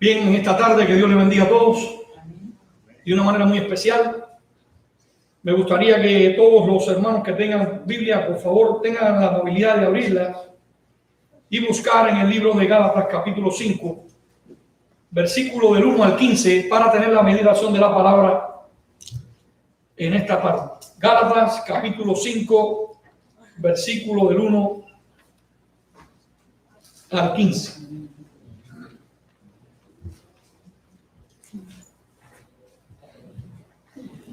Bien, en esta tarde que Dios le bendiga a todos de una manera muy especial. Me gustaría que todos los hermanos que tengan Biblia, por favor, tengan la amabilidad de abrirla y buscar en el libro de Gálatas capítulo 5, versículo del 1 al 15, para tener la meditación de la palabra en esta parte. Gálatas capítulo 5, versículo del 1 al 15.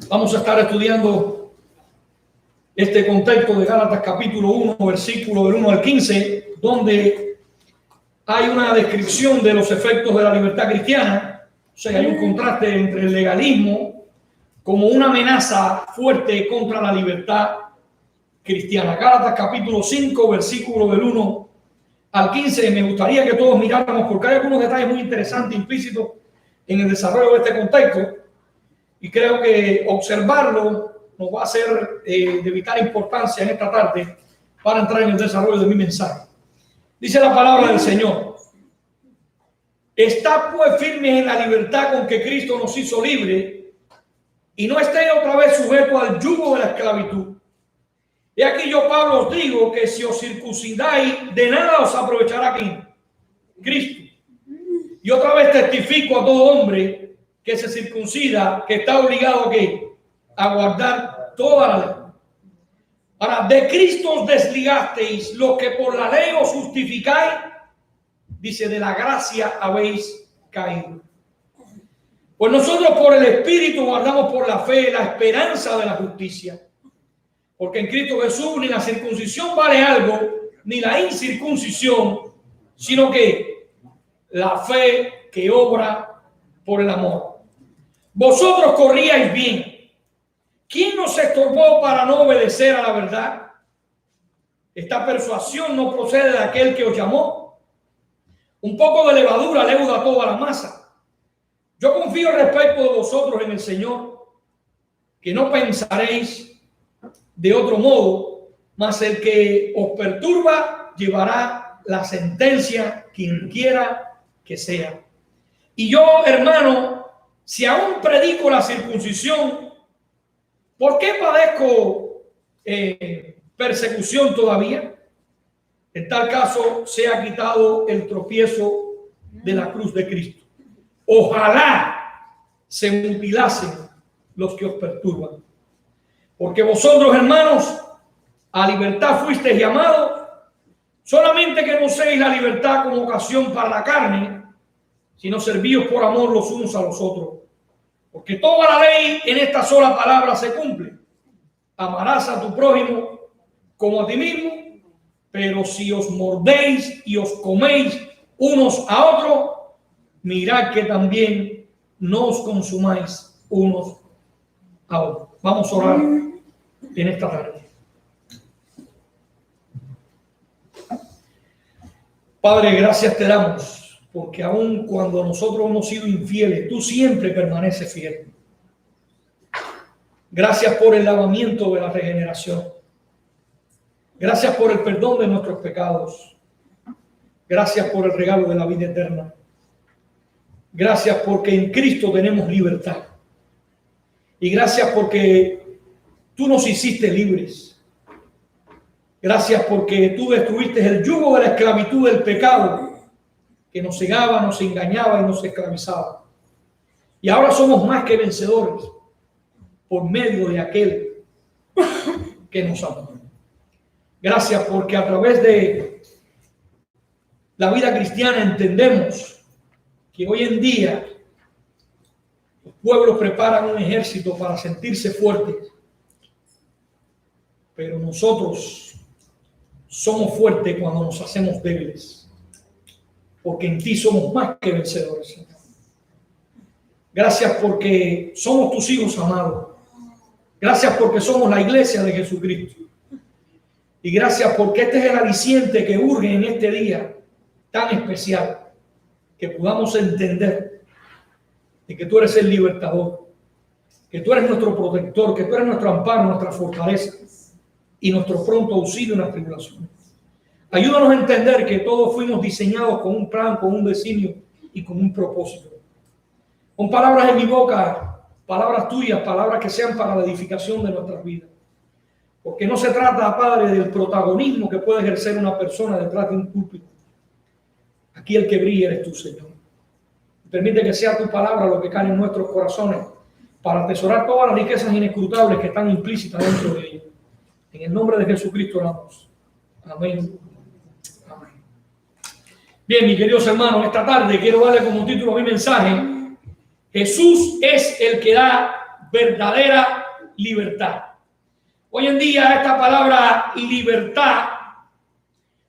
Vamos a estar estudiando este contexto de Gálatas capítulo 1, versículo del 1 al 15, donde hay una descripción de los efectos de la libertad cristiana. O sea, hay un contraste entre el legalismo como una amenaza fuerte contra la libertad cristiana. Gálatas capítulo 5, versículo del 1 al 15. Me gustaría que todos miráramos, porque hay algunos detalles muy interesantes implícitos en el desarrollo de este contexto. Y creo que observarlo nos va a ser de vital importancia en esta tarde para entrar en el desarrollo de mi mensaje. Dice la palabra del Señor: está pues firme en la libertad con que Cristo nos hizo libre, y no estéis otra vez sujetos al yugo de la esclavitud. Y aquí yo, Pablo, os digo que si os circuncidáis, de nada os aprovechará ¿quién? Cristo. Y otra vez testifico a todo hombre que se circuncida, que está obligado ¿a qué? A guardar toda la ley. Ahora, de Cristo os desligasteis, lo que por la ley os justificáis, dice, de la gracia habéis caído. Pues nosotros por el Espíritu guardamos por la fe la esperanza de la justicia. Porque en Cristo Jesús ni la circuncisión vale algo, ni la incircuncisión, sino que la fe que obra por el amor. Vosotros corríais bien. ¿Quién nos estorbó para no obedecer a la verdad? Esta persuasión no procede de aquel que os llamó. Un poco de levadura leuda toda la masa. Yo confío respecto de vosotros en el Señor, que no pensaréis de otro modo, mas el que os perturba llevará la sentencia, quien quiera que sea. Y yo, hermano, si aún predico la circuncisión, ¿por qué padezco persecución todavía? En tal caso, se ha quitado el tropiezo de la cruz de Cristo. Ojalá se mutilasen los que os perturban. Porque vosotros, hermanos, a libertad fuisteis llamados, solamente que no uséis la libertad como ocasión para la carne, sino servíos por amor los unos a los otros. Porque toda la ley en esta sola palabra se cumple: amarás a tu prójimo como a ti mismo. Pero si os mordéis y os coméis unos a otros, mirad que también no os consumáis unos a otros. Vamos a orar en esta tarde. Padre, gracias te damos, porque aun cuando nosotros hemos sido infieles, tú siempre permaneces fiel. Gracias por el lavamiento de la regeneración. Gracias por el perdón de nuestros pecados. Gracias por el regalo de la vida eterna. Gracias porque en Cristo tenemos libertad. Y gracias porque tú nos hiciste libres. Gracias porque tú destruiste el yugo de la esclavitud del pecado que nos cegaba, nos engañaba y nos esclavizaba. Y ahora somos más que vencedores por medio de aquel que nos amó. Gracias porque a través de la vida cristiana entendemos que hoy en día los pueblos preparan un ejército para sentirse fuertes, pero nosotros somos fuertes cuando nos hacemos débiles, porque en ti somos más que vencedores, Señor. Gracias porque somos tus hijos amados. Gracias porque somos la iglesia de Jesucristo. Y gracias porque este es el aliciente que urge en este día tan especial, que podamos entender de que tú eres el libertador, que tú eres nuestro protector, que tú eres nuestro amparo, nuestra fortaleza y nuestro pronto auxilio en las tribulaciones. Ayúdanos a entender que todos fuimos diseñados con un plan, con un designio y con un propósito. Pon palabras en mi boca, palabras tuyas, palabras que sean para la edificación de nuestras vidas. Porque no se trata, Padre, del protagonismo que puede ejercer una persona detrás de un púlpito. Aquí el que brilla eres tú, Señor. Permite que sea tu palabra lo que cae en nuestros corazones para atesorar todas las riquezas inescrutables que están implícitas dentro de ellos. En el nombre de Jesucristo oramos. Amén. Amén. Bien, mis queridos hermanos, esta tarde quiero darle como título a mi mensaje: Jesús es el que da verdadera libertad. Hoy en día esta palabra libertad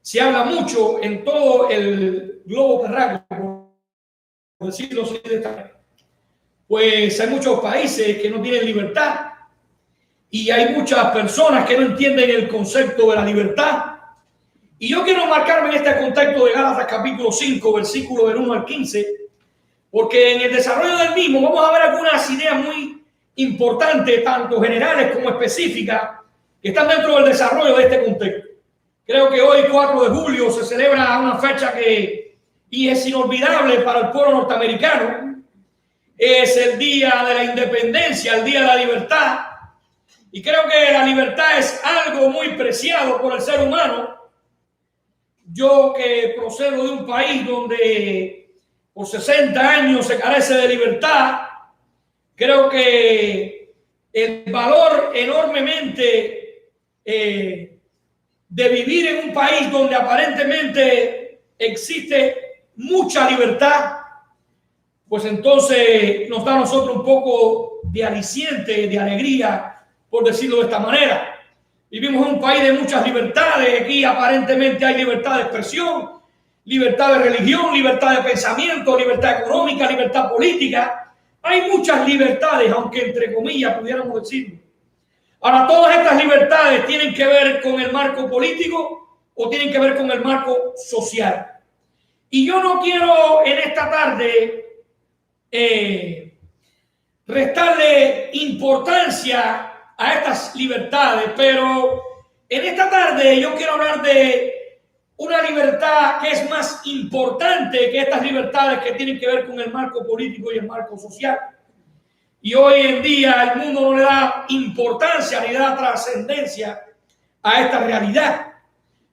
se habla mucho en todo el globo terráqueo, por decirlo así de esta manera. Pues hay muchos países que no tienen libertad y hay muchas personas que no entienden el concepto de la libertad. Y yo quiero marcarme en este contexto de Gálatas capítulo 5, versículo del 1 al 15, porque en el desarrollo del mismo vamos a ver algunas ideas muy importantes, tanto generales como específicas, que están dentro del desarrollo de este contexto. Creo que hoy, 4 de julio, se celebra una fecha que es inolvidable para el pueblo norteamericano. Es el día de la independencia, el día de la libertad. Y creo que la libertad es algo muy preciado por el ser humano. Yo que procedo de un país donde por 60 años se carece de libertad, creo que el valor enormemente de vivir en un país donde aparentemente existe mucha libertad, pues entonces nos da a nosotros un poco de aliciente, de alegría, por decirlo de esta manera. Vivimos en un país de muchas libertades. Aquí aparentemente hay libertad de expresión, libertad de religión, libertad de pensamiento, libertad económica, libertad política. Hay muchas libertades, aunque entre comillas pudiéramos decirlo. Ahora, todas estas libertades tienen que ver con el marco político o tienen que ver con el marco social. Y yo no quiero en esta tarde restarle importancia a estas libertades, pero en esta tarde yo quiero hablar de una libertad que es más importante que estas libertades que tienen que ver con el marco político y el marco social. Y hoy en día el mundo no le da importancia ni da trascendencia a esta realidad.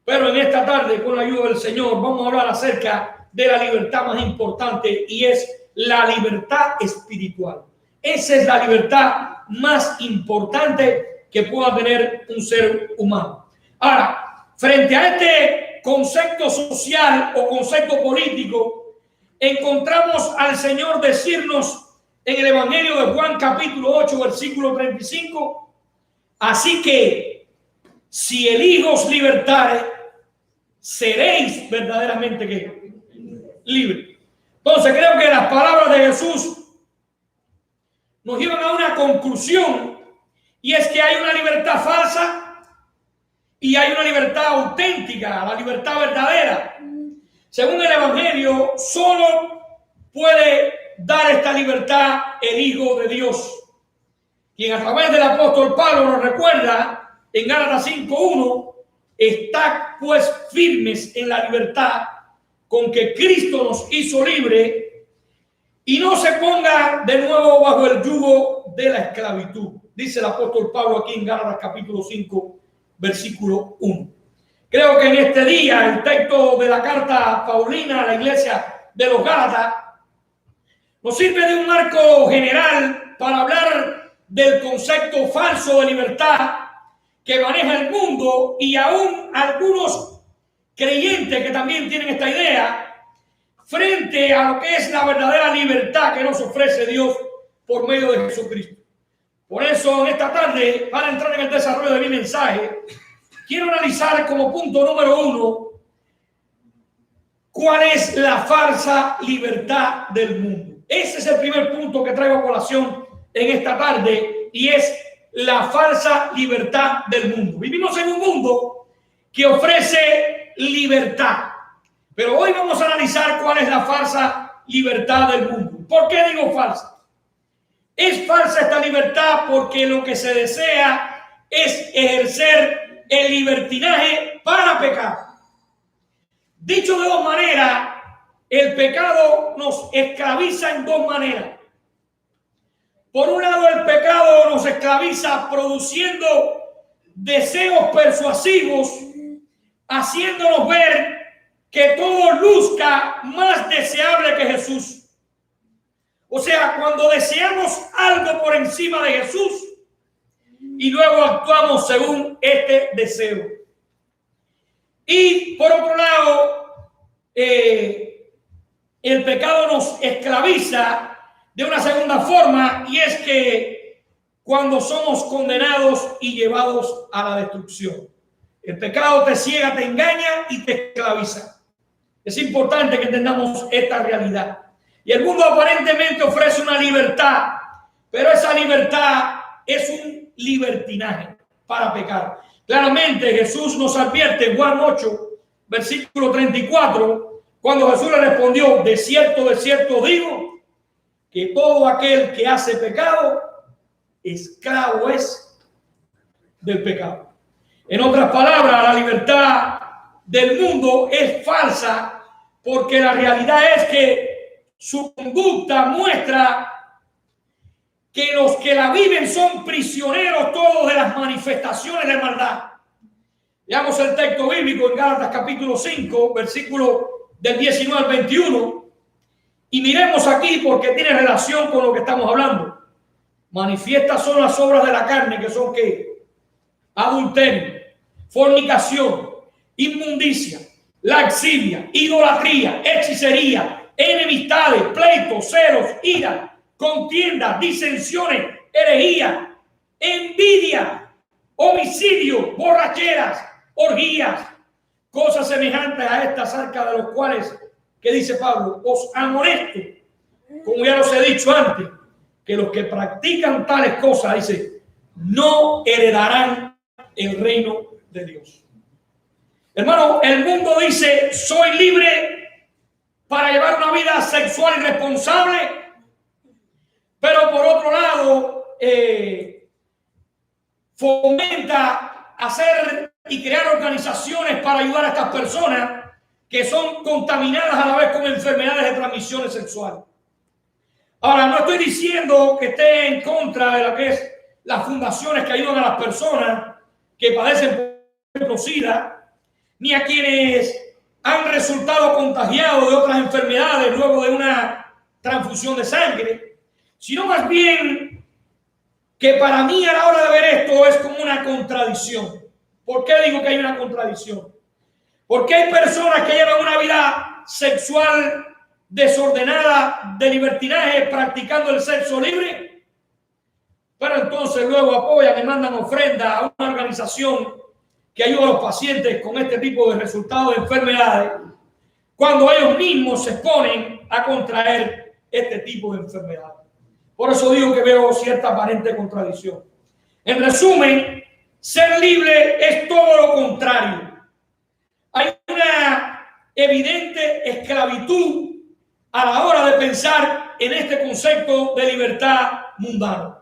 Pero en esta tarde, con la ayuda del Señor, vamos a hablar acerca de la libertad más importante, y es la libertad espiritual. Esa es la libertad más importante que pueda tener un ser humano. Ahora, frente a este concepto social o concepto político, encontramos al Señor decirnos en el Evangelio de Juan capítulo 8, versículo 35, así que si el Hijo os libertare, seréis verdaderamente ¿qué? Libres. Entonces creo que las palabras de Jesús nos llevan a una conclusión, y es que hay una libertad falsa y hay una libertad auténtica, la libertad verdadera. Según el Evangelio, solo puede dar esta libertad el Hijo de Dios, quien a través del apóstol Pablo nos recuerda en Gálatas 5:1: estad pues firmes en la libertad con que Cristo nos hizo libre, y no se ponga de nuevo bajo el yugo de la esclavitud. Dice el apóstol Pablo aquí en Gálatas capítulo 5, versículo 1. Creo que en este día el texto de la carta paulina a la iglesia de los Gálatas nos sirve de un marco general para hablar del concepto falso de libertad que maneja el mundo, y aún algunos creyentes que también tienen esta idea, frente a lo que es la verdadera libertad que nos ofrece Dios por medio de Jesucristo. Por eso en esta tarde, para entrar en el desarrollo de mi mensaje, quiero analizar como punto número 1 cuál es la falsa libertad del mundo. Ese es el primer punto que traigo a colación en esta tarde, y es la falsa libertad del mundo. Vivimos en un mundo que ofrece libertad, pero hoy vamos a analizar cuál es la falsa libertad del mundo. ¿Por qué digo falsa? Es falsa esta libertad porque lo que se desea es ejercer el libertinaje para pecar. Dicho de dos maneras, el pecado nos esclaviza en dos maneras. Por un lado, el pecado nos esclaviza produciendo deseos persuasivos, haciéndonos ver que todo luzca más deseable que Jesús. O sea, cuando deseamos algo por encima de Jesús y luego actuamos según este deseo. Y por otro lado, el pecado nos esclaviza de una segunda forma, y es que cuando somos condenados y llevados a la destrucción. El pecado te ciega, te engaña y te esclaviza. Es importante que entendamos esta realidad. Y el mundo aparentemente ofrece una libertad, pero esa libertad es un libertinaje para pecar. Claramente Jesús nos advierte en Juan 8, versículo 34, cuando Jesús le respondió: de cierto digo, que todo aquel que hace pecado, esclavo es del pecado. En otras palabras, la libertad del mundo es falsa, porque la realidad es que su conducta muestra que los que la viven son prisioneros todos de las manifestaciones de maldad. Veamos el texto bíblico en Gálatas capítulo 5, versículo del 19 al 21. Y miremos aquí porque tiene relación con lo que estamos hablando. Manifiestas son las obras de la carne, que son ¿qué? Adulterio, fornicación, inmundicia, laxivia, idolatría, hechicería, enemistades, pleitos, celos, ira, contiendas, disensiones, herejía, envidia, homicidio, borracheras, orgías, cosas semejantes a estas, acerca de los cuales, que dice Pablo, os amonesto, como ya os he dicho antes, que los que practican tales cosas, dice, no heredarán el reino de Dios. Hermano, el mundo dice: soy libre para llevar una vida sexual irresponsable, pero por otro lado fomenta hacer y crear organizaciones para ayudar a estas personas que son contaminadas a la vez con enfermedades de transmisión sexual. Ahora, no estoy diciendo que esté en contra de lo que es las fundaciones que ayudan a las personas que padecen por SIDA, ni a quienes han resultado contagiados de otras enfermedades luego de una transfusión de sangre, sino más bien que para mí a la hora de ver esto es como una contradicción. ¿Por qué digo que hay una contradicción? Porque hay personas que llevan una vida sexual desordenada, de libertinaje, practicando el sexo libre, pero entonces luego apoyan y mandan ofrenda a una organización que ayuda a los pacientes con este tipo de resultados de enfermedades, cuando ellos mismos se exponen a contraer este tipo de enfermedades. Por eso digo que veo cierta aparente contradicción. En resumen, ser libre es todo lo contrario. Hay una evidente esclavitud a la hora de pensar en este concepto de libertad mundano.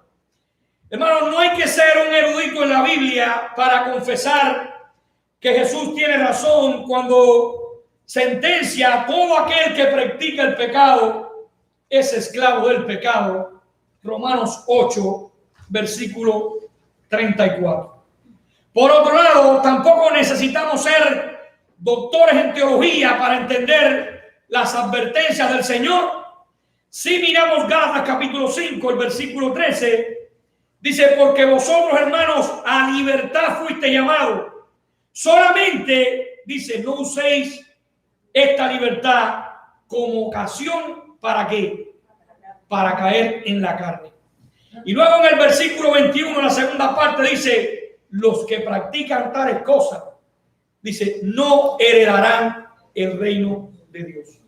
Hermanos, no hay que ser un erudito en la Biblia para confesar que Jesús tiene razón cuando sentencia a todo aquel que practica el pecado es esclavo del pecado. Romanos 8, versículo 34. Por otro lado, tampoco necesitamos ser doctores en teología para entender las advertencias del Señor. Si miramos Gálatas capítulo 5, el versículo 13, dice: porque vosotros, hermanos, a libertad fuiste llamados. Solamente, dice, no uséis esta libertad como ocasión para ¿qué? Para caer en la carne. Y luego en el versículo 21, la segunda parte, dice: los que practican tales cosas, dice, no heredarán el reino de Dios.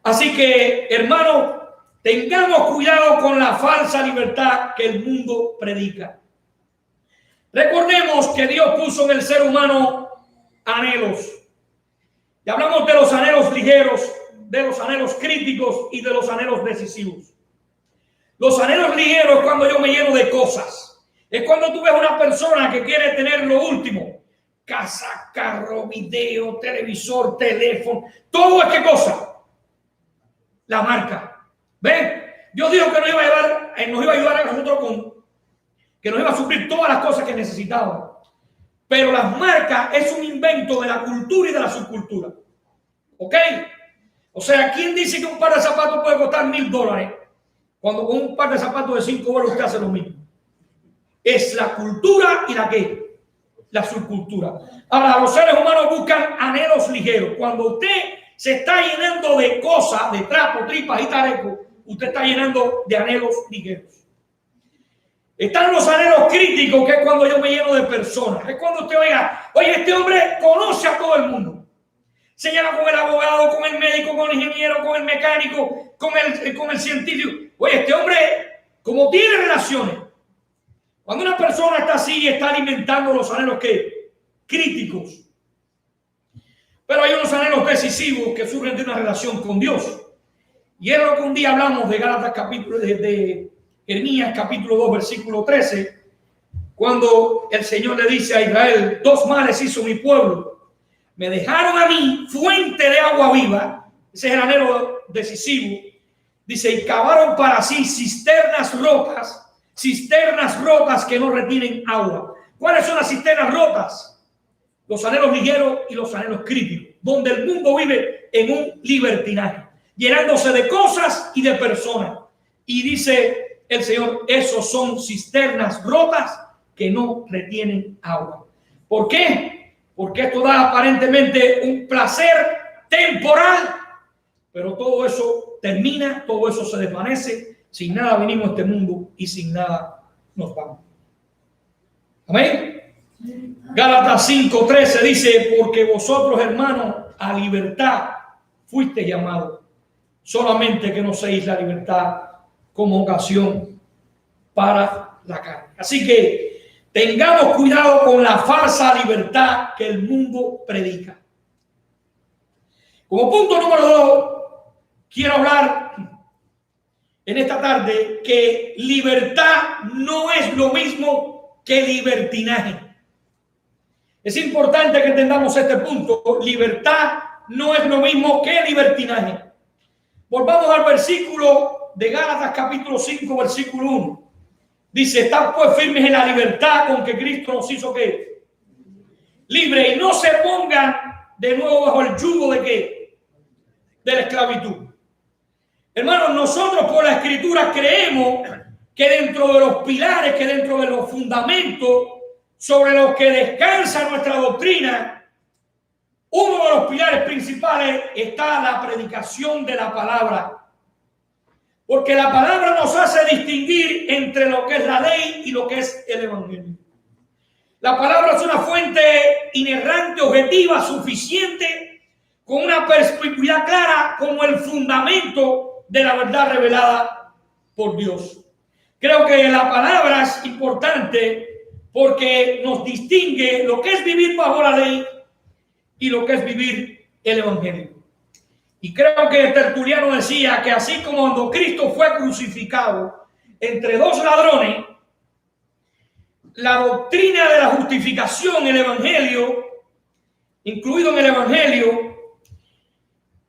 Así que, hermano, tengamos cuidado con la falsa libertad que el mundo predica. Recordemos que Dios puso en el ser humano anhelos. Y hablamos de los anhelos ligeros, de los anhelos críticos y de los anhelos decisivos. Los anhelos ligeros es cuando yo me lleno de cosas. Es cuando tú ves una persona que quiere tener lo último. Casa, carro, video, televisor, teléfono. Todo es qué cosa. la marca. ¿Ven? Dios dijo que nos iba a ayudar a nosotros que nos iba a suplir todas las cosas que necesitábamos. Pero las marcas es un invento de la cultura y de la subcultura. ¿Ok? O sea, ¿quién dice que un par de zapatos puede costar $1,000? Cuando con un par de zapatos de $5 usted hace lo mismo. Es la cultura y la subcultura. Ahora, los seres humanos buscan anhelos ligeros. Cuando usted se está llenando de cosas, de trapo, tripas y tareco, usted está llenando de anhelos ligeros. Están los anhelos críticos, que es cuando yo me lleno de personas. Es cuando usted oiga, oye, este hombre conoce a todo el mundo. Se lleva con el abogado, con el médico, con el ingeniero, con el mecánico, con el científico. Oye, este hombre, como tiene relaciones. Cuando una persona está así, está alimentando los anhelos críticos. Pero hay unos anhelos decisivos que surgen de una relación con Dios. Y es lo que un día hablamos de Gálatas capítulo de Jeremías capítulo 2 versículo 13, cuando el Señor le dice a Israel: 2 males hizo mi pueblo, me dejaron a mí fuente de agua viva, ese es el anhelo decisivo, dice, y cavaron para sí cisternas rotas que no retienen agua. ¿Cuáles son las cisternas rotas? Los anhelos ligeros y los anhelos críticos, donde el mundo vive en un libertinaje, llenándose de cosas y de personas. Y dice el Señor, esos son cisternas rotas que no retienen agua. ¿Por qué? Porque esto da aparentemente un placer temporal, pero todo eso termina, todo eso se desvanece. Sin nada vinimos a este mundo y sin nada nos vamos. Amén. Gálatas 5:13 dice, porque vosotros, hermanos, a libertad fuiste llamados, solamente que no seáis la libertad como ocasión para la carne. Así que tengamos cuidado con la falsa libertad que el mundo predica. Como punto número 2, quiero hablar en esta tarde que libertad no es lo mismo que libertinaje. Es importante que entendamos este punto. Libertad no es lo mismo que libertinaje. Volvamos al versículo de Gálatas capítulo 5 versículo 1. Dice, estad pues firmes en la libertad con que Cristo nos hizo ¿qué? Libre, y no se pongan de nuevo bajo el yugo de ¿qué? De la esclavitud. Hermanos, nosotros por la Escritura creemos que dentro de los pilares, que dentro de los fundamentos sobre los que descansa nuestra doctrina, uno de los pilares principales está la predicación de la palabra. Porque la palabra nos hace distinguir entre lo que es la ley y lo que es el evangelio. La palabra es una fuente inerrante, objetiva, suficiente, con una perspicuidad clara como el fundamento de la verdad revelada por Dios. Creo que la palabra es importante porque nos distingue lo que es vivir bajo la ley y lo que es vivir el evangelio. Y creo que Tertuliano decía que así como cuando Cristo fue crucificado entre 2 ladrones, la doctrina de la justificación, el evangelio, incluido en el evangelio,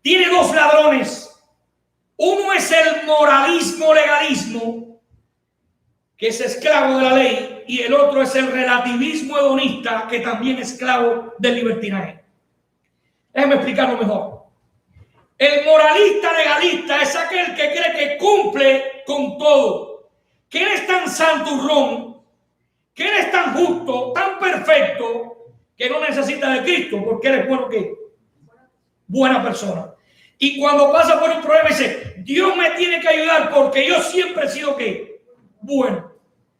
tiene 2 ladrones. Uno es el moralismo, legalismo, que es esclavo de la ley, y el otro es el relativismo hedonista, que también es esclavo del libertinaje. Déjenme explicarlo mejor. El moralista legalista es aquel que cree que cumple con todo, que él es tan santurrón, que él es tan justo, tan perfecto, que no necesita de Cristo, porque él es bueno que buena persona. Y cuando pasa por un problema dice, Dios me tiene que ayudar porque yo siempre he sido ¿qué? Bueno.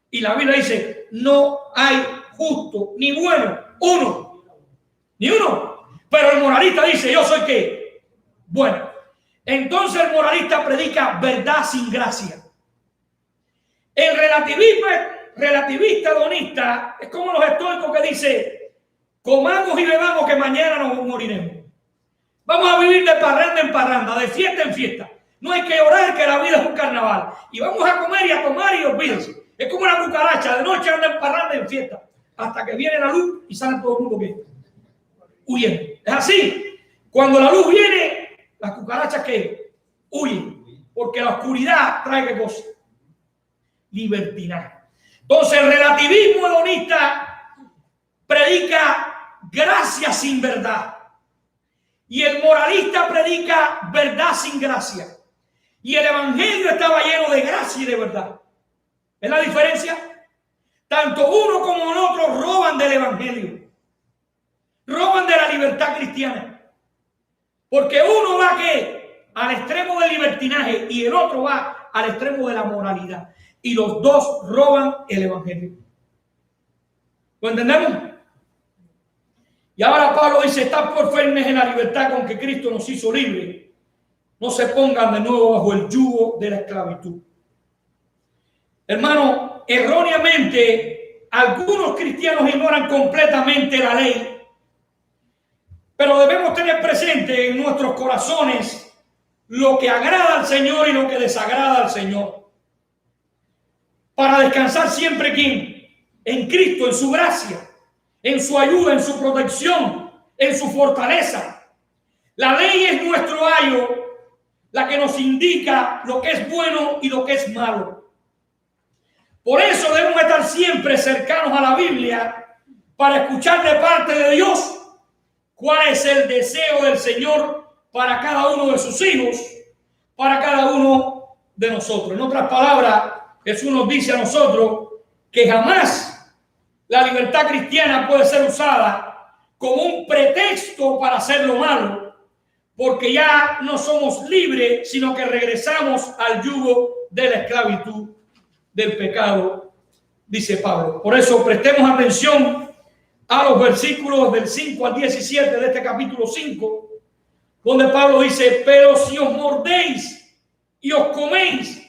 Y la Biblia dice, no hay justo ni bueno, uno, ni uno. Pero el moralista dice, yo soy ¿qué? Bueno. Entonces el moralista predica verdad sin gracia. El relativista hedonista es como los estoicos que dice, comamos y bebamos que mañana nos moriremos. Vamos a vivir de parranda en parranda, de fiesta en fiesta. No hay que orar que la vida es un carnaval. Y vamos a comer y a tomar y olvídense. Es como una cucaracha, de noche anda en parranda en fiesta. Hasta que viene la luz y sale todo el mundo que huyendo. Es así. Cuando la luz viene, las cucarachas que huyen. Porque la oscuridad trae ¿qué cosa? Libertinaje. Entonces el relativismo hedonista predica gracia sin verdad. Y el moralista predica verdad sin gracia. Y el evangelio estaba lleno de gracia y de verdad. ¿Es la diferencia? Tanto uno como el otro roban del evangelio. Roban de la libertad cristiana. Porque uno va ¿qué? Al extremo del libertinaje y el otro va al extremo de la moralidad. Y los dos roban el evangelio. ¿Lo entendemos? Y ahora Pablo dice: estad por firmes en la libertad con que Cristo nos hizo libres. No se pongan de nuevo bajo el yugo de la esclavitud. Hermano, erróneamente algunos cristianos ignoran completamente la ley. Pero debemos tener presente en nuestros corazones lo que agrada al Señor y lo que desagrada al Señor. Para descansar siempre ¿quién? En Cristo, en su gracia, en su ayuda, en su protección, en su fortaleza. La ley es nuestro ayo, la que nos indica lo que es bueno y lo que es malo. Por eso debemos estar siempre cercanos a la Biblia para escuchar de parte de Dios cuál es el deseo del Señor para cada uno de sus hijos, para cada uno de nosotros. En otras palabras, Jesús nos dice a nosotros que jamás la libertad cristiana puede ser usada como un pretexto para hacer lo malo, porque ya no somos libres, sino que regresamos al yugo de la esclavitud del pecado, dice Pablo. Por eso prestemos atención a los versículos del 5 al 17 de este capítulo 5, donde Pablo dice: pero si os mordéis y os coméis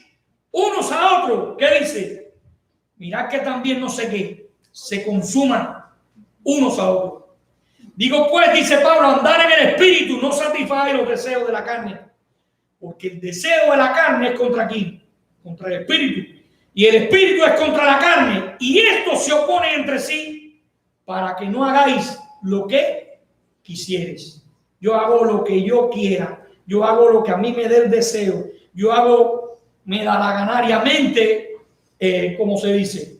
unos a otros, ¿qué dice? Mirad que también no sé qué, se consuman unos a otros. Digo pues, dice Pablo, andar en el espíritu, no satisfagáis los deseos de la carne, porque el deseo de la carne es contra quién, contra el espíritu, y el espíritu es contra la carne, y estos se oponen entre sí para que no hagáis lo que quisieres. Yo hago lo que yo quiera, yo hago lo que a mí me dé el deseo, yo hago, me da la ganariamente, como se dice.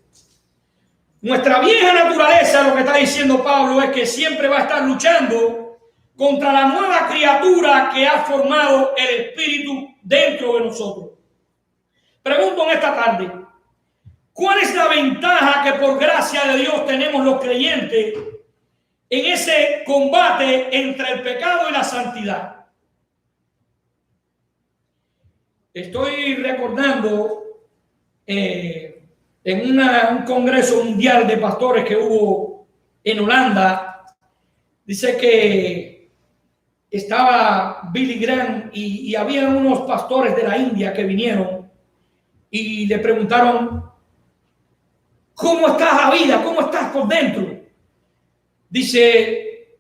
Nuestra vieja naturaleza, lo que está diciendo Pablo, es que siempre va a estar luchando contra la nueva criatura que ha formado el Espíritu dentro de nosotros. Pregunto en esta tarde: ¿cuál es la ventaja que por gracia de Dios tenemos los creyentes en ese combate entre el pecado y la santidad? Estoy recordando en un congreso mundial de pastores que hubo en Holanda. Dice que estaba Billy Graham y había unos pastores de la India que vinieron y le preguntaron: ¿cómo está la vida? ¿Cómo estás por dentro? Dice: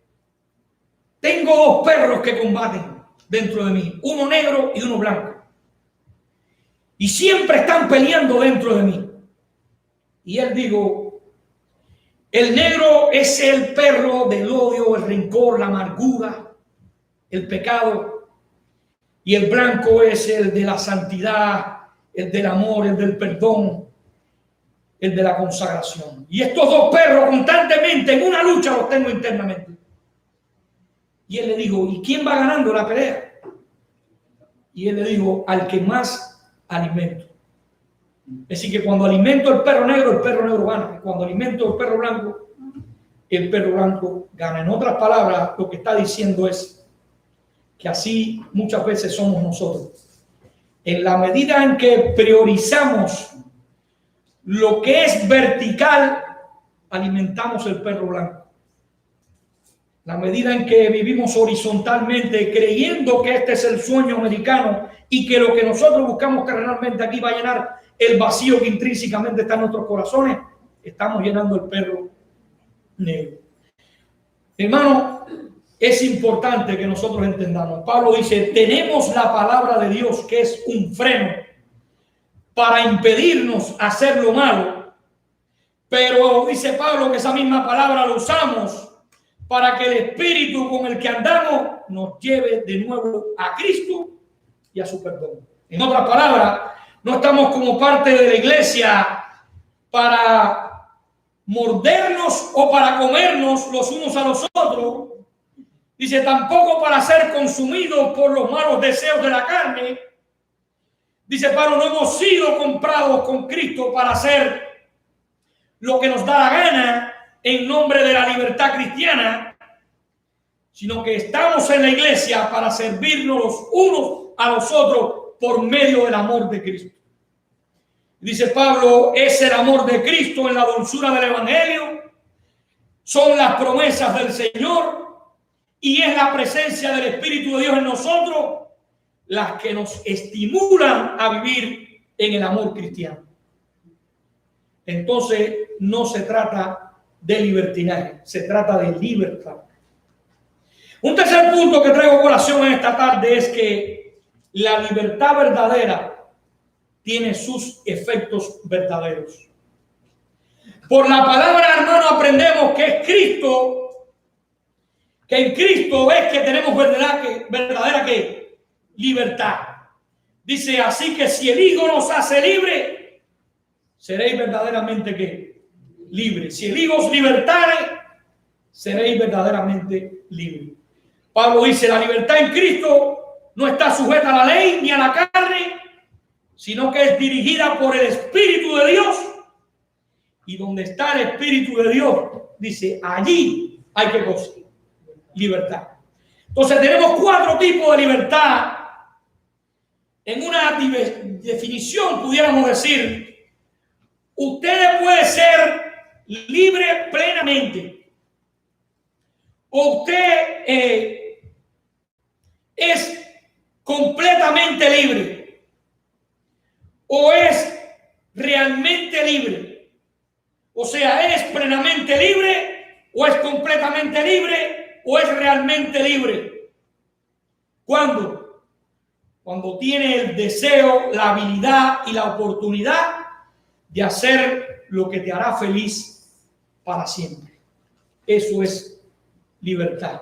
tengo dos perros que combaten dentro de mí, uno negro y uno blanco, y siempre están peleando dentro de mí. Y él dijo: el negro es el perro del odio, el rencor, la amargura, el pecado, y el blanco es el de la santidad, el del amor, el del perdón, el de la consagración. Y estos dos perros constantemente en una lucha los tengo internamente. Y él le dijo: ¿y quién va ganando la pelea? Y él le dijo: al que más alimento. Es decir, que cuando alimento el perro negro gana. Cuando alimento el perro blanco gana. En otras palabras, lo que está diciendo es que así muchas veces somos nosotros. En la medida en que priorizamos lo que es vertical, alimentamos el perro blanco. La medida en que vivimos horizontalmente, creyendo que este es el sueño americano y que lo que nosotros buscamos terrenalmente aquí va a llenar el vacío que intrínsecamente está en nuestros corazones, estamos llenando el perro negro. Hermano, es importante que nosotros entendamos. Pablo dice: tenemos la palabra de Dios, que es un freno para impedirnos hacer lo malo. Pero dice Pablo que esa misma palabra la usamos para que el espíritu con el que andamos nos lleve de nuevo a Cristo y a su perdón. En otras palabras, no estamos como parte de la iglesia para mordernos o para comernos los unos a los otros. Dice, tampoco para ser consumidos por los malos deseos de la carne. Dice Pablo, no hemos sido comprados con Cristo para hacer lo que nos da la gana en nombre de la libertad cristiana, sino que estamos en la iglesia para servirnos los unos a los otros por medio del amor de Cristo. Dice Pablo, es el amor de Cristo en la dulzura del evangelio, son las promesas del Señor y es la presencia del Espíritu de Dios en nosotros las que nos estimulan a vivir en el amor cristiano. Entonces no se trata de libertinaje, se trata de libertad. Un tercer punto que traigo a colación en esta tarde es que la libertad verdadera tiene sus efectos verdaderos. Por la palabra, hermano, aprendemos que es Cristo, que en Cristo es que tenemos verdadera ¿qué? Libertad. Dice, así que si el Hijo nos hace libre, seréis verdaderamente ¿qué? Libres. Si el Hijo os libertare, seréis verdaderamente libres. Pablo dice, la libertad en Cristo no está sujeta a la ley ni a la carne, sino que es dirigida por el Espíritu de Dios. Y donde está el Espíritu de Dios, dice, allí hay que conseguir libertad. Entonces tenemos 4 tipos de libertad. En una definición pudiéramos decir, usted puede ser libre plenamente, o usted es completamente libre, o es realmente libre. O sea, es plenamente libre, o es completamente libre, o es realmente libre. ¿Cuándo? Cuando tiene el deseo, la habilidad y la oportunidad de hacer lo que te hará feliz para siempre. Eso es libertad.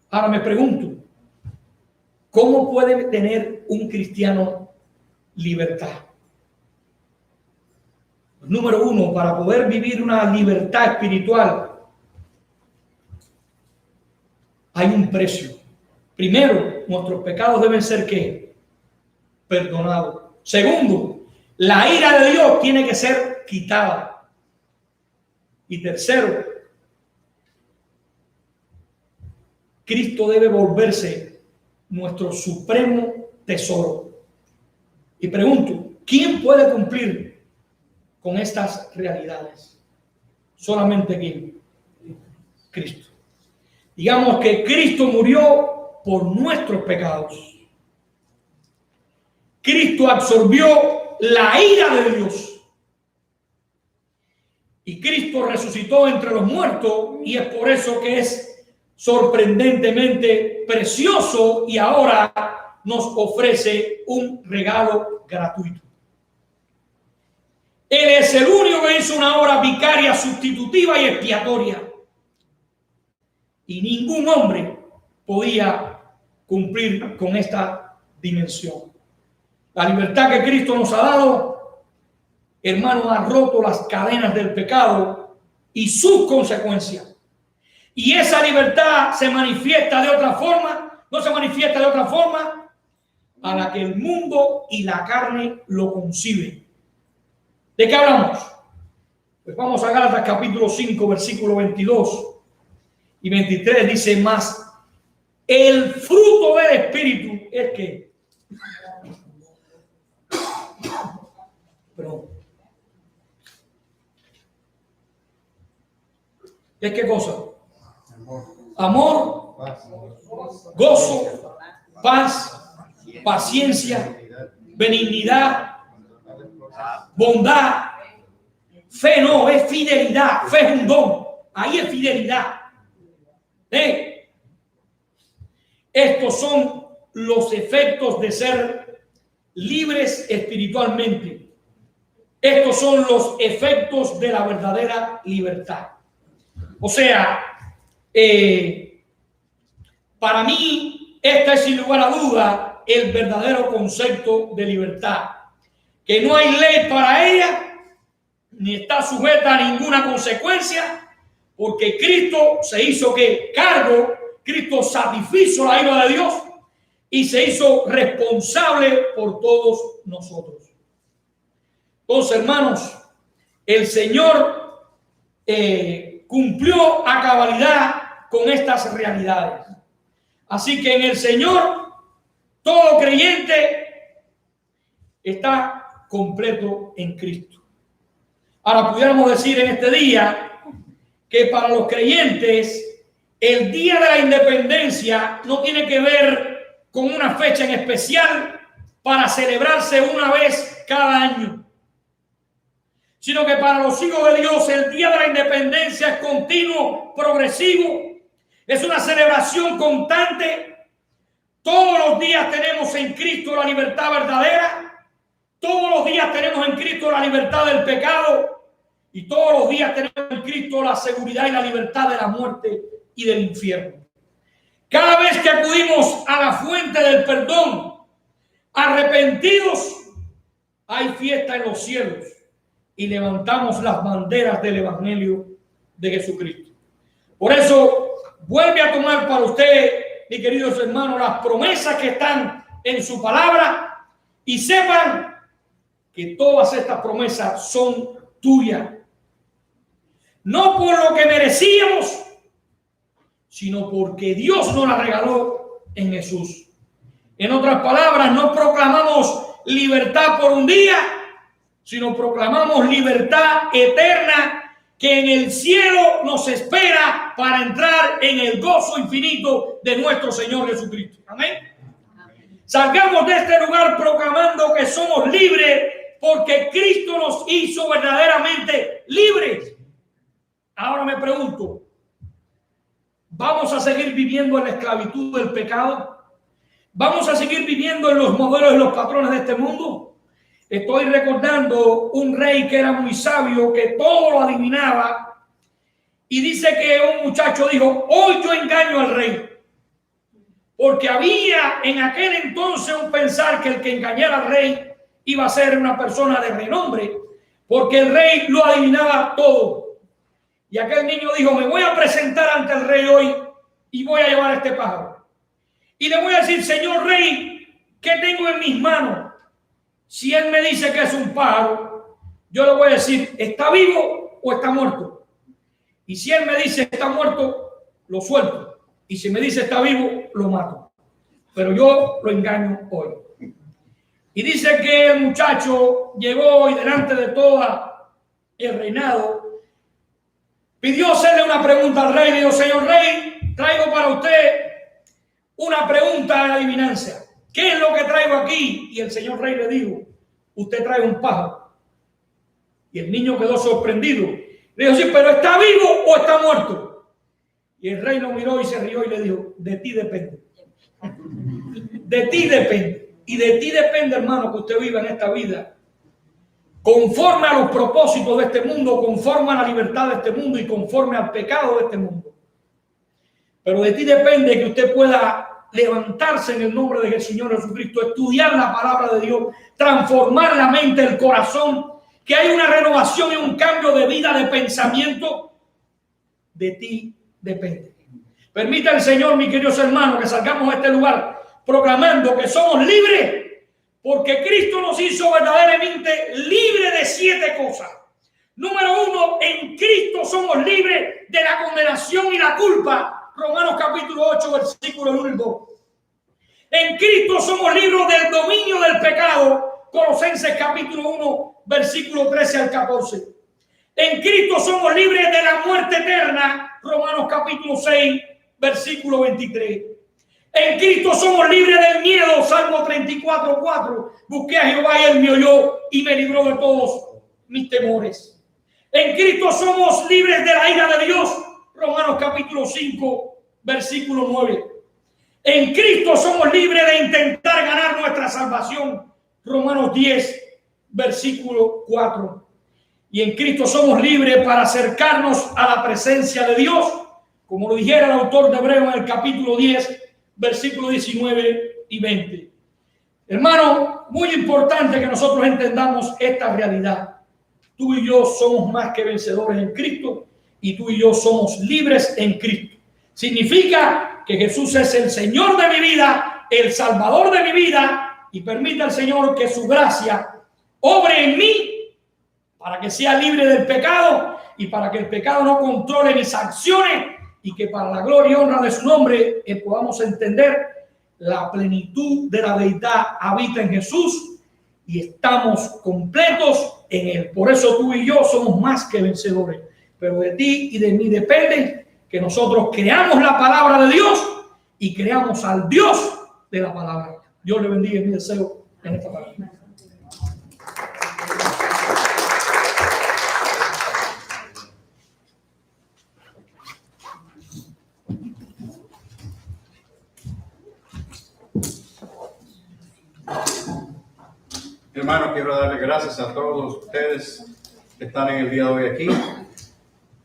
Ahora me pregunto, ¿cómo puede tener un cristiano libertad? Número 1, para poder vivir una libertad espiritual, hay un precio. Primero, nuestros pecados deben ser ¿qué? Perdonados. Segundo, la ira de Dios tiene que ser quitada. Y tercero, Cristo debe volverse nuestro supremo tesoro. Y pregunto, ¿quién puede cumplir con estas realidades? Solamente ¿quién? Cristo. Digamos que Cristo murió por nuestros pecados. Cristo absorbió la ira de Dios. Y Cristo resucitó entre los muertos, y es por eso que es sorprendentemente precioso y ahora nos ofrece un regalo gratuito. Él es el único que hizo una obra vicaria, sustitutiva y expiatoria. Y ningún hombre podía cumplir con esta dimensión. La libertad que Cristo nos ha dado, hermano, ha roto las cadenas del pecado y sus consecuencias. Y esa libertad se manifiesta de otra forma, no se manifiesta de otra forma a la que el mundo y la carne lo conciben. ¿De qué hablamos? Pues vamos a Gálatas capítulo 5, versículo 22 y 23. Dice más, el fruto del Espíritu es que... Perdón. ¿Es qué cosa? Amor, gozo, paz, paciencia, benignidad, bondad. Fe no, es fidelidad. Fe es un don. Ahí es fidelidad. Estos son los efectos de ser libres espiritualmente. Estos son los efectos de la verdadera libertad. O sea, para mí, esta es sin lugar a duda el verdadero concepto de libertad, que no hay ley para ella, ni está sujeta a ninguna consecuencia, porque Cristo se hizo cargo, Cristo satisfizo la ira de Dios y se hizo responsable por todos nosotros. Entonces, hermanos, el Señor cumplió a cabalidad con estas realidades. Así que en el Señor, todo creyente está completo en Cristo. Ahora pudiéramos decir en este día que para los creyentes el Día de la Independencia no tiene que ver con una fecha en especial para celebrarse una vez cada año, sino que para los hijos de Dios el Día de la Independencia es continuo, progresivo, es una celebración constante. Todos los días tenemos en Cristo la libertad verdadera, todos los días tenemos en Cristo la libertad del pecado, y todos los días tenemos en Cristo la seguridad y la libertad de la muerte y del infierno. Cada vez que acudimos a la fuente del perdón, arrepentidos, hay fiesta en los cielos y levantamos las banderas del Evangelio de Jesucristo. Por eso, vuelve a tomar para usted, mis queridos hermanos, las promesas que están en su palabra y sepan que todas estas promesas son tuyas. No por lo que merecíamos, sino porque Dios nos la regaló en Jesús. En otras palabras, no proclamamos libertad por un día, sino proclamamos libertad eterna que en el cielo nos espera para entrar en el gozo infinito de nuestro Señor Jesucristo. Amén. Salgamos de este lugar proclamando que somos libres porque Cristo nos hizo verdaderamente libres. Ahora me pregunto, ¿vamos a seguir viviendo en la esclavitud del pecado? ¿Vamos a seguir viviendo en los modelos y los patrones de este mundo? Estoy recordando un rey que era muy sabio, que todo lo adivinaba, y dice que un muchacho dijo: hoy yo engaño al rey, porque había en aquel entonces un pensar que el que engañara al rey iba a ser una persona de renombre, porque el rey lo adivinaba todo. Y aquel niño dijo: me voy a presentar ante el rey hoy y voy a llevar este pájaro. Y le voy a decir: señor rey, ¿qué tengo en mis manos? Si él me dice que es un pájaro, yo le voy a decir: ¿está vivo o está muerto? Y si él me dice está muerto, lo suelto. Y si me dice está vivo, lo mato. Pero yo lo engaño hoy. Y dice que el muchacho llegó y delante de todo el reinado pidió hacerle una pregunta al rey. Le dijo: señor rey, traigo para usted una pregunta de adivinanza. ¿Qué es lo que traigo aquí? Y el señor rey le dijo: usted trae un pájaro. Y el niño quedó sorprendido. Le dijo: sí, pero ¿está vivo o está muerto? Y el rey lo miró y se rió y le dijo: de ti depende. De ti depende. Y de ti depende, hermano, que usted viva en esta vida conforme a los propósitos de este mundo, conforme a la libertad de este mundo y conforme al pecado de este mundo. Pero de ti depende que usted pueda levantarse en el nombre del Señor Jesucristo, estudiar la palabra de Dios, transformar la mente, el corazón, que hay una renovación y un cambio de vida, de pensamiento. De ti depende. Permita el Señor, mis queridos hermanos, que salgamos a este lugar proclamando que somos libres, porque Cristo nos hizo verdaderamente libres de 7 cosas. Número 1, en Cristo somos libres de la condenación y la culpa. Romanos capítulo 8, versículo 1 y 2. En Cristo somos libres del dominio del pecado. Colosenses capítulo 1, versículo 13 al 14. En Cristo somos libres de la muerte eterna. Romanos capítulo 6, versículo 23. En Cristo somos libres del miedo. Salmo 34, 4. Busqué a Jehová y él me oyó y me libró de todos mis temores. En Cristo somos libres de la ira de Dios. Romanos capítulo 5, versículo 9. En Cristo somos libres de intentar ganar nuestra salvación. Romanos 10, versículo 4. Y en Cristo somos libres para acercarnos a la presencia de Dios, como lo dijera el autor de Hebreos en el capítulo 10, versículos 19 y 20. Hermano, muy importante que nosotros entendamos esta realidad. Tú y yo somos más que vencedores en Cristo y tú y yo somos libres en Cristo. Significa que Jesús es el Señor de mi vida, el Salvador de mi vida, y permita al Señor que su gracia obre en mí para que sea libre del pecado y para que el pecado no controle mis acciones y que para la gloria y honra de su nombre podamos entender la plenitud de la deidad habita en Jesús y estamos completos en Él. Por eso tú y yo somos más que vencedores. Pero de ti y de mí depende que nosotros creamos la palabra de Dios y creamos al Dios de la palabra. Dios le bendiga, mi deseo en esta palabra. Hermano, quiero darle gracias a todos ustedes que están en el día de hoy aquí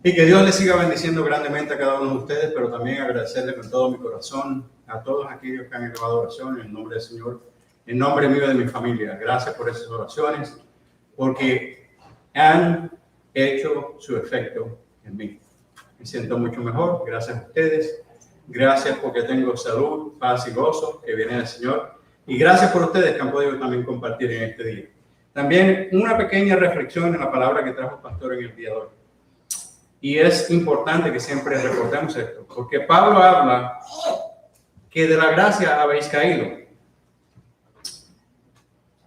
y que Dios les siga bendiciendo grandemente a cada uno de ustedes, pero también agradecerle con todo mi corazón a todos aquellos que han elevado oración en el nombre del Señor, en nombre mío y de mi familia. Gracias por esas oraciones, porque han hecho su efecto en mí. Me siento mucho mejor, gracias a ustedes. Gracias porque tengo salud, paz y gozo que viene del Señor. Y gracias por ustedes que han podido también compartir en este día. También una pequeña reflexión en la palabra que trajo el pastor en el día de hoy. Y es importante que siempre recordemos esto, porque Pablo habla que de la gracia habéis caído.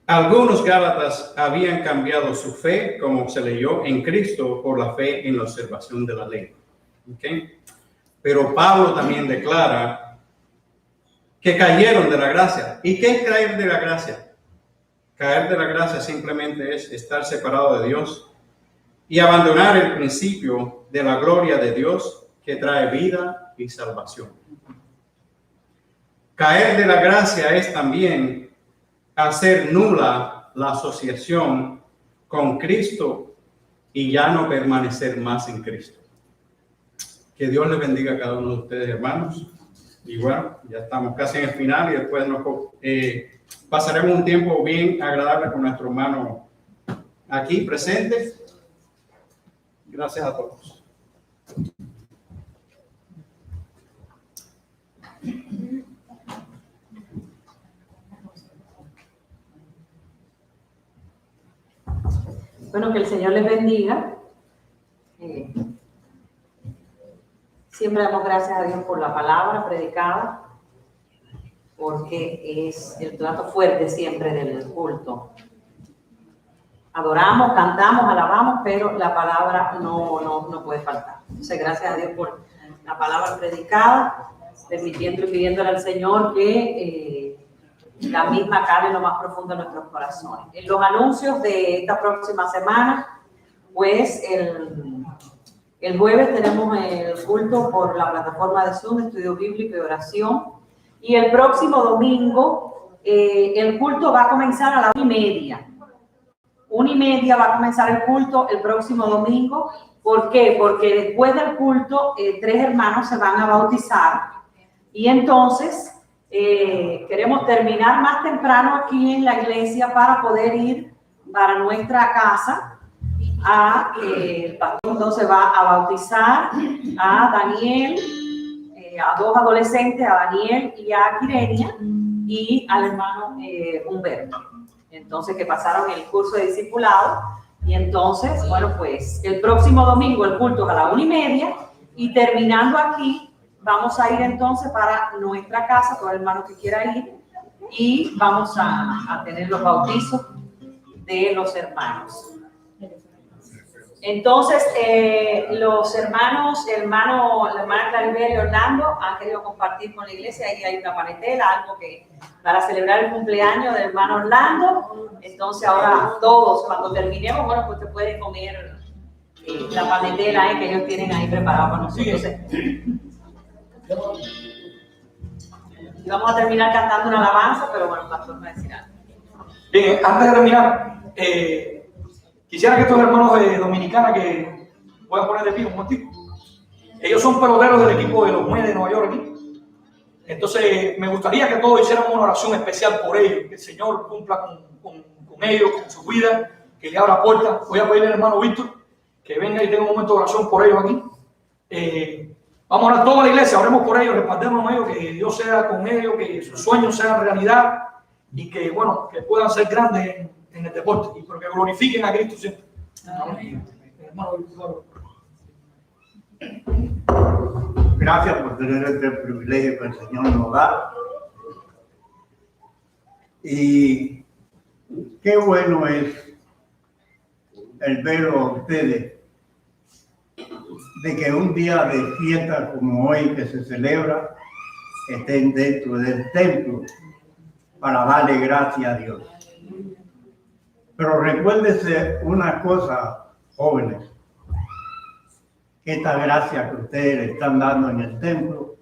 Algunos gálatas habían cambiado su fe, como se leyó, en Cristo por la fe en la observación de la ley. ¿Okay? Pero Pablo también declara que cayeron de la gracia. ¿Y qué es caer de la gracia? Caer de la gracia simplemente es estar separado de Dios y abandonar el principio de la gloria de Dios que trae vida y salvación. Caer de la gracia es también hacer nula la asociación con Cristo y ya no permanecer más en Cristo. Que Dios les bendiga a cada uno de ustedes, hermanos. Y bueno, ya estamos casi en el final y después nos pasaremos un tiempo bien agradable con nuestro hermano aquí presente. Gracias a todos. Bueno, que el Señor les bendiga. Siempre damos gracias a Dios por la palabra predicada, porque es el plato fuerte siempre del culto. Adoramos, cantamos, alabamos, pero la palabra no puede faltar. Entonces, gracias a Dios por la palabra predicada, permitiendo y pidiéndole al Señor que la misma cale en lo más profundo de nuestros corazones. En los anuncios de esta próxima semana, pues el jueves tenemos el culto por la plataforma de Zoom, estudio bíblico y oración. Y el próximo domingo, el culto va a comenzar a las 1:30. 1:30 va a comenzar el culto el próximo domingo. ¿Por qué? Porque después del culto, 3 hermanos se van a bautizar. Y entonces, queremos terminar más temprano aquí en la iglesia para poder ir para nuestra casa. El pastor entonces va a bautizar a Daniel, a 2 adolescentes, a Daniel y a Quirenia, y al hermano Humberto. Entonces, que pasaron el curso de discipulado. Y entonces, bueno, pues el próximo domingo el culto es a las 1:30 y terminando aquí, vamos a ir entonces para nuestra casa, todo el hermano que quiera ir, y vamos a tener los bautizos de los hermanos. Entonces, los hermanos, la hermana Claribel y Orlando han querido compartir con la iglesia. Ahí hay una panetela, algo que para celebrar el cumpleaños del hermano Orlando. Entonces, ahora todos, cuando terminemos, bueno, pues te pueden comer la panetela que ellos tienen ahí preparada para nosotros. Y vamos a terminar cantando una alabanza, pero bueno, el pastor va a decir algo. Bien, antes de terminar, quisiera que estos hermanos de Dominicana que voy a poner de pie un momentito. Ellos son peloteros del equipo de los Mets de Nueva York aquí. Entonces, me gustaría que todos hiciéramos una oración especial por ellos, que el Señor cumpla con ellos, con su vida, que le abra puertas. Voy a pedirle al hermano Víctor que venga y tenga un momento de oración por ellos aquí. Vamos a orar toda la iglesia, oremos por ellos, respaldémonos ellos, que Dios sea con ellos, que sus sueños sean realidad y que, bueno, que puedan ser grandes en el deporte, pero que glorifiquen a Cristo siempre. Amén. Hermano Víctor. Gracias por tener este privilegio que el Señor nos da. Y qué bueno es el verlo a ustedes, de que un día de fiesta como hoy que se celebra, estén dentro del templo para darle gracias a Dios. Pero recuérdense una cosa, jóvenes, que esta gracia que ustedes le están dando en el templo,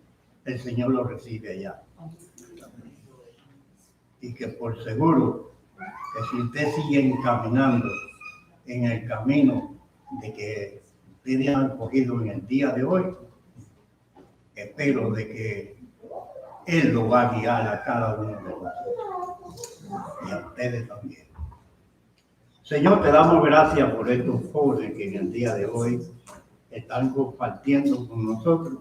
el Señor lo recibe allá. Y que por seguro, que si ustedes siguen caminando en el camino de que ustedes han cogido en el día de hoy, espero de que Él lo va a guiar a cada uno de nosotros y a ustedes también. Señor, te damos gracias por estos jóvenes que en el día de hoy están compartiendo con nosotros.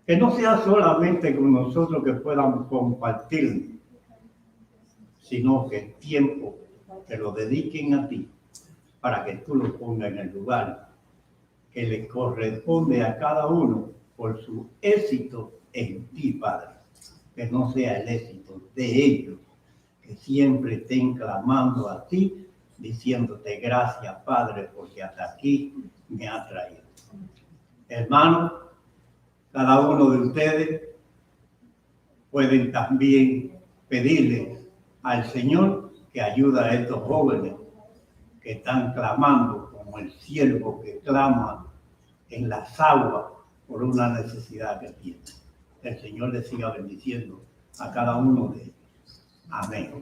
Que no sea solamente con nosotros que puedan compartir, sino que el tiempo que lo dediquen a ti, para que tú lo pongas en el lugar que le corresponde a cada uno por su éxito en ti, Padre. Que no sea el éxito de ellos, que siempre estén clamando a ti, diciéndote gracias, Padre, porque hasta aquí me ha traído. Hermanos, cada uno de ustedes pueden también pedirle al Señor que ayude a estos jóvenes que están clamando como el siervo que clama en las aguas por una necesidad que tiene. El Señor les siga bendiciendo a cada uno de ellos. Amén.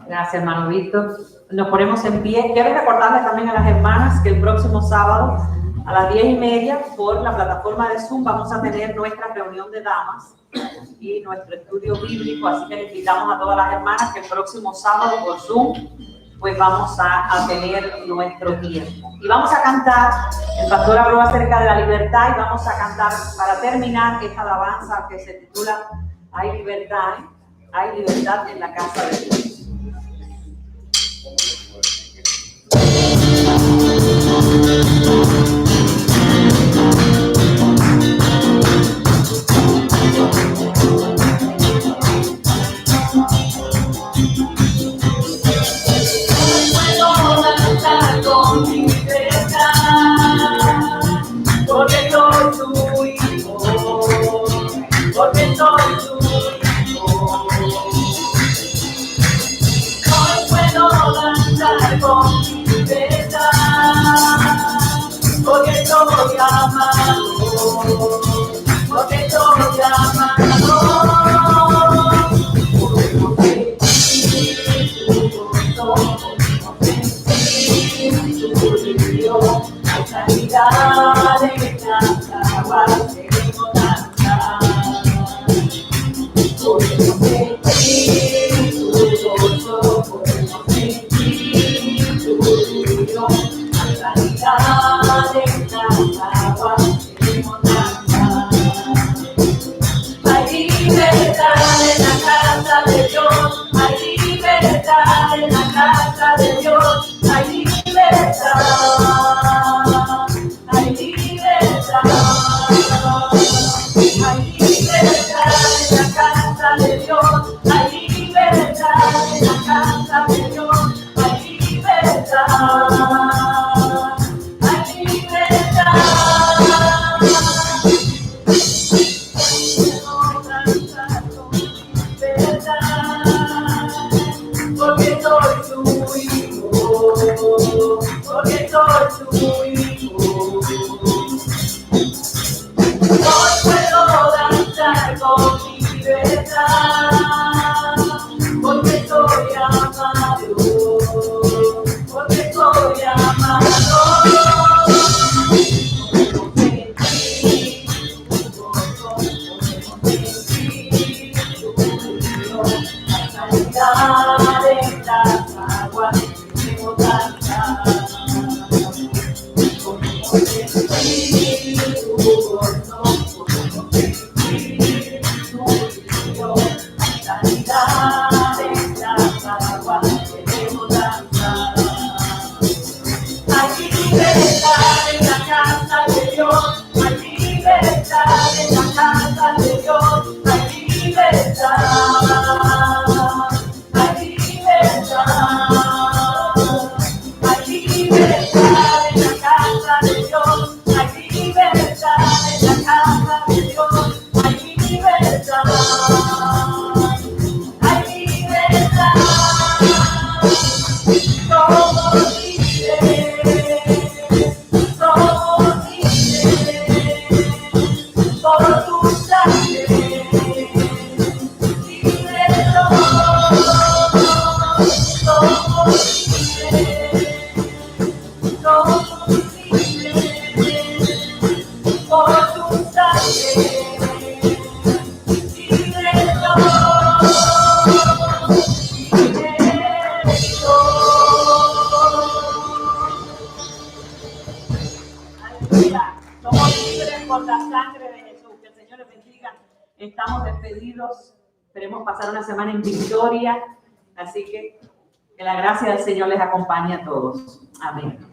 Gracias, hermano Víctor. Nos ponemos en pie. Quiero recordarles también a las hermanas que el próximo sábado a las 10:30 por la plataforma de Zoom vamos a tener nuestra reunión de damas y nuestro estudio bíblico, así que le invitamos a todas las hermanas que el próximo sábado por Zoom pues vamos a tener nuestro tiempo. Y vamos a cantar, el pastor habló acerca de la libertad y vamos a cantar para terminar esta alabanza que se titula Hay libertad en la casa de Dios. Porque soy tu hijo, porque soy tu hijo. Hoy puedo danzar con libertad, porque soy amado, porque soy amado. Sanidad en la base de bonanza, podemos sentir tu gozo, podemos sentir tu brillo. Sanidad en la base de bonanza, hay libertad en la casa de Dios, hay libertad en la casa de Dios, hay libertad. Hay libertad en la casa de Dios, hay libertad en la casa de Dios, hay libertad, hay libertad. Porque soy tu hijo, porque soy tu hijo. Hoy puedo danzar con libertad, porque soy amado, porque soy amado. agua queremos danzar. Con nuestro espíritu, con nuestro espíritu, Dios, sanidad en las aguas queremos danzar. Hay libertad en la casa de Dios, hay libertad en la casa de Dios, hay libertad, hay libertad, hay libertad en la casa de Dios, hay libertad en la casa de Dios, hay libertad, hay libertad, somos libres, somos libres, por tu sangre, libres somos libres, somos libres, por tu sangre, libres somos, libres Aleluya. Somos libres por la sangre de Jesús. Que el Señor les bendiga. Estamos despedidos. Esperemos pasar una semana en victoria. Así que la gracia del Señor les acompañe a todos. Amén.